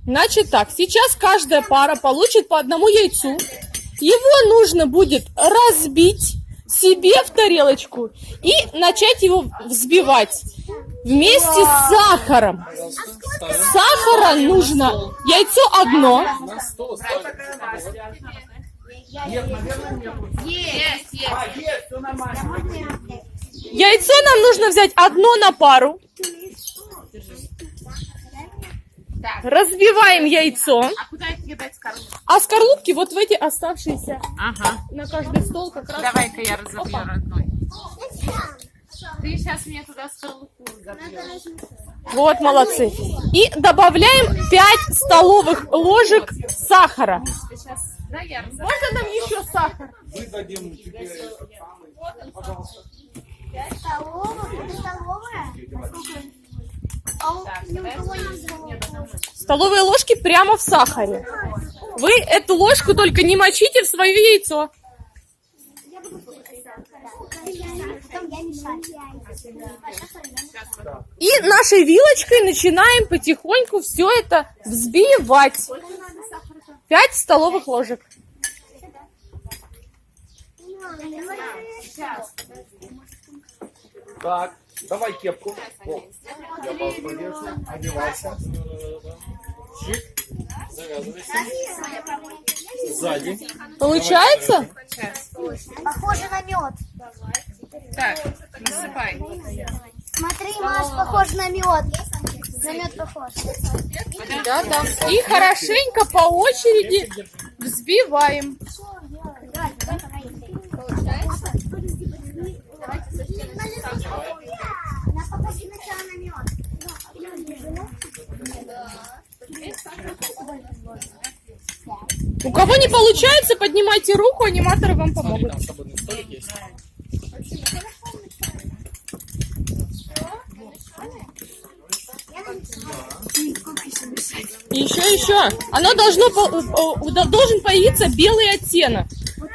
Значит так, сейчас каждая пара получит по одному яйцу. Его нужно будет разбить себе в тарелочку и начать его взбивать вместе с сахаром. Сахара нужно яйцо одно. Яйцо нам нужно взять одно на пару. Разбиваем яйцо. А куда тебе дать скорлупку? А скорлупки вот в эти оставшиеся. Ага. На каждый стол как раз. Давай-ка я разобью родной. Ты сейчас мне туда скорлупку разобьешь. Вот, молодцы. И добавляем 5 столовых ложек сахара. Сейчас, да, я разобью. Можно нам еще сахар? Выдадим тебе, пожалуйста. Столовые ложки прямо в сахаре. Вы эту ложку только не мочите в свое яйцо. И нашей вилочкой начинаем потихоньку все это взбивать. 5 столовых ложек. Так, давай кепку. О, я повешу. Одевайся. Чик. Завязывайся. Сзади. Получается? Похоже на мед. Так, насыпай. Смотри, Маш, похож на мед. На мед похож. Да, да. И хорошенько по очереди взбиваем. У кого не получается, поднимайте руку, аниматоры вам помогут. Еще. Оно должен появиться белый оттенок. Вот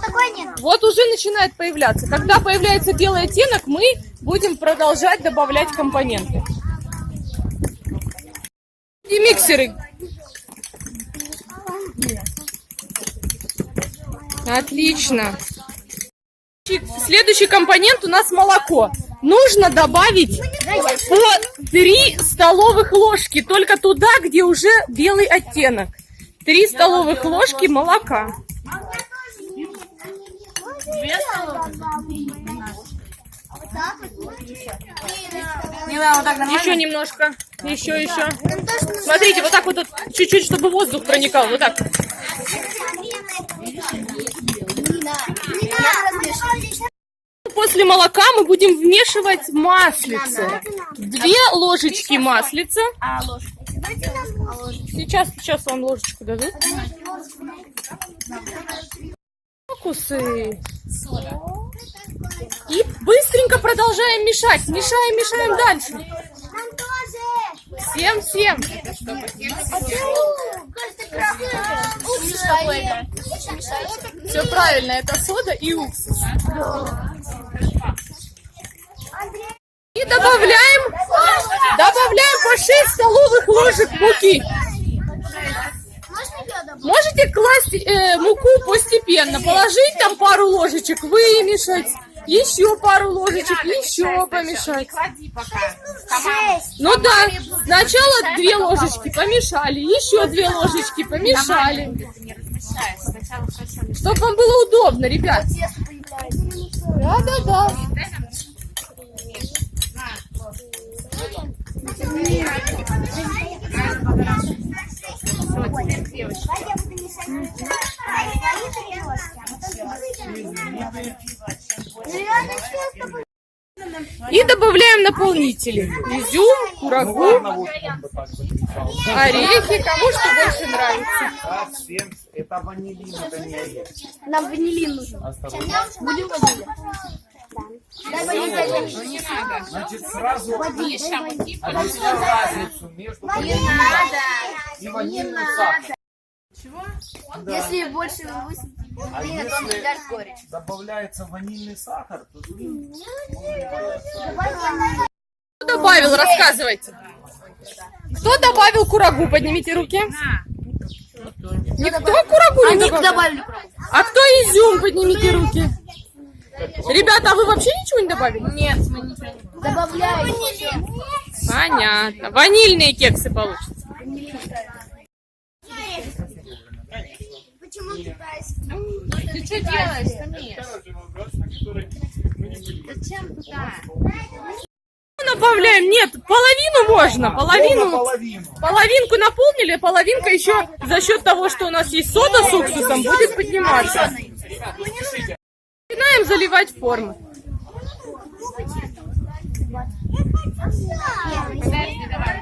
такой нет. Вот уже начинает появляться. Когда появляется белый оттенок, мы будем продолжать добавлять компоненты. И миксеры. Отлично. Следующий компонент у нас молоко. Нужно добавить по 3 столовых ложки, только туда, где уже белый оттенок. 3 столовых ложки молока. Еще немножко. Еще. Смотрите, вот так вот чуть-чуть, чтобы воздух проникал. Вот так. После молока мы будем вмешивать маслице. 2 ложечки маслица. Сейчас вам ложечку дадут. Фокусы. И быстренько продолжаем мешать. Мешаем дальше. Всем. Все правильно, это сода и уксус. И добавляем по 6 столовых ложек муки. Можете класть муку постепенно, положить там пару ложечек, вымешать, еще пару ложечек, еще помешать. Ну да, сначала 2 ложечки помешали, еще 2 ложечки помешали. Чтобы вам было удобно, ребят. Да. И добавляем наполнители. Изюм, курагу, орехи, кому что больше нравится. Это ванилин, это не орех. Нам ванилин нужен. Будем ванилин? Ну не надо. Значит, сразу Объясняй разницу между ванилином и ванильным сахаром. Чего? Если больше высыпать, А нет, он если даст горечь. добавляется ванильный сахар, то Кто добавил, рассказывайте. Кто добавил курагу? Поднимите руки. Никто курагу не добавил? А кто изюм? Поднимите руки. Ребята, а вы вообще ничего не добавили? Нет, мы ничего не Добавляю. Понятно. Ванильные кексы получатся. Почему китайский? Ты что делаешь, Самир? Зачем туда? Добавляем. Нет, половину можно. Половинку наполнили, половинка еще за счет того, что у нас есть сода с уксусом, будет подниматься. Начинаем заливать формы. Подожди, давай.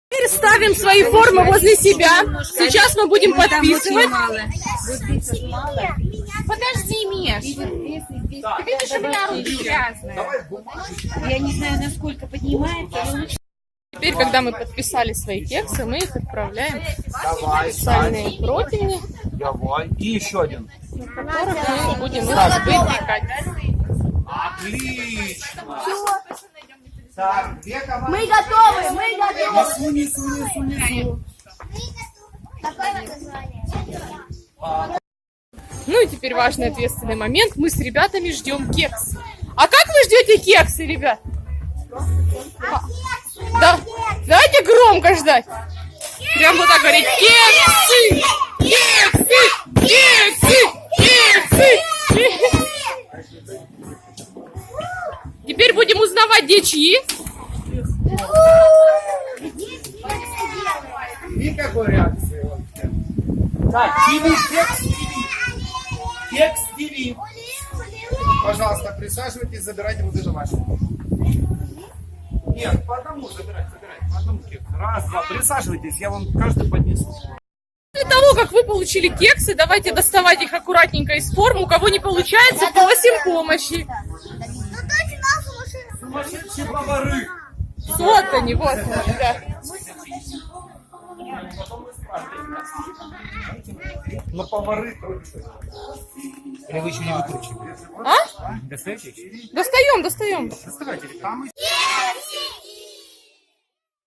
Теперь ставим свои формы возле себя. Сейчас мы будем подписывать. Подожди, Миш. Ты видишь, у меня руки грязные. Я не знаю, насколько поднимается, но лучше. Теперь, когда мы подписали свои кексы, мы их отправляем Давай, в специальные противни, давай. И еще один. в которых мы будем их выпекать. Отлично. Так, две команды. Мы готовы, мы готовы. Несу. Какое название? Ну и теперь важный ответственный момент. Мы с ребятами ждем кекс. А как вы ждете кексы, ребят? Да. Давайте громко ждать. Прям вот так говорить. Кексы! Кексы! Кексы! Кексы! Теперь будем узнавать, где чьи. Никакой реакции вообще. Так, Кекс ТВ. Пожалуйста, присаживайтесь, забирайте вот это ваше. Нет, по одному забирайте, по одному кексу. Раз, два, присаживайтесь, я вам каждый поднесу. После того, как вы получили кексы, давайте доставать их аккуратненько из форм. У кого не получается, просим помощи. Сумасшедшие повары. Вот они, вот они, да. Но повары только. Или вы еще не выкручиваете? А? Достаете? Достаем. Доставайте. Там